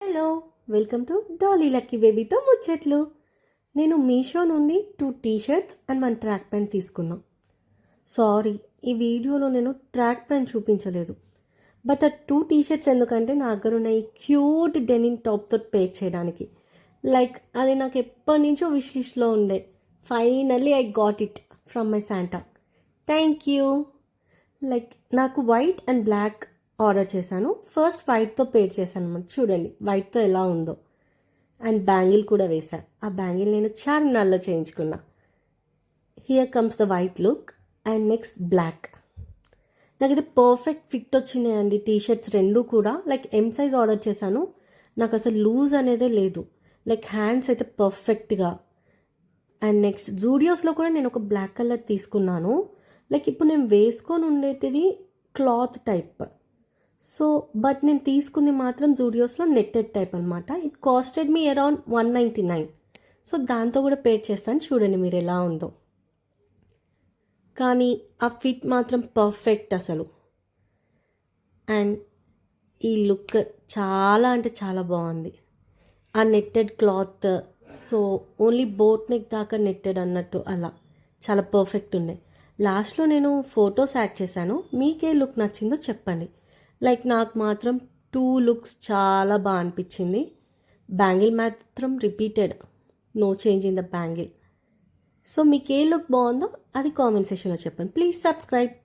Hello, welcome to Dolly Lucky బేబీతో ముచ్చట్లు. నేను మీషో నుండి 2 టీ-షర్ట్స్ అండ్ 1 ట్రాక్ ప్యాంట్ తీసుకున్నా. సారీ, ఈ వీడియోలో నేను ట్రాక్ ప్యాంట్ చూపించలేదు. బట్ ఆ 2 టీ-షర్ట్స్ ఎందుకంటే నా దగ్గర ఉన్న ఈ క్యూట్ డెనిమ్ టాప్తో పేర్ చేయడానికి. అది నాకు ఎప్పటి నుంచో విష్ లిస్ట్లో ఉండే. Finally I got it from my Santa. Thank you. నాకు వైట్ అండ్ బ్లాక్ ఆర్డర్ చేశాను. ఫస్ట్ వైట్తో పేర్ చేశాను అనమాట. చూడండి వైట్తో ఎలా ఉందో. అండ్ బ్యాంగిల్ కూడా వేశాను. ఆ బ్యాంగిల్ నేను చార్మినార్లో చేయించుకున్నా. Here comes the white look and next black. నాకు ఇది పర్ఫెక్ట్ ఫిట్ వచ్చినాయండి టీ-షర్ట్స్ రెండు కూడా. ఎం సైజ్ ఆర్డర్ చేశాను. నాకు అసలు లూజ్ అనేదే లేదు. హ్యాండ్స్ అయితే పర్ఫెక్ట్గా. అండ్ నెక్స్ట్ జూడియోస్లో కూడా నేను ఒక బ్లాక్ కలర్ తీసుకున్నాను. ఇప్పుడు నేను వేసుకొని ఉండేటిది క్లాత్ టైప్. బట్ నేను తీసుకుంది మాత్రం జూడియోస్లో నెట్టెడ్ టైప్ అనమాట. It costed me around 199. దాంతో కూడా పేర్ చేస్తాను. చూడండి మీరు ఎలా ఉందో. కానీ ఆ ఫిట్ మాత్రం పర్ఫెక్ట్ అసలు. అండ్ ఈ లుక్ చాలా అంటే చాలా బాగుంది. ఆ netted cloth, only boat neck దాకా నెట్టెడ్ అన్నట్టు అలా చాలా పర్ఫెక్ట్ ఉన్నాయి. లాస్ట్లో నేను ఫొటోస్ యాడ్ చేశాను. మీకే లుక్ నచ్చిందో చెప్పండి. నాకు మాత్రం 2 లుక్స్ చాలా బాగా అనిపించింది. బ్యాంగిల్ మాత్రం repeated, no change in the bangle. మీకు ఏ లుక్ బాగుందో అది కామెంట్ సెక్షన్లో చెప్పండి. Please subscribe.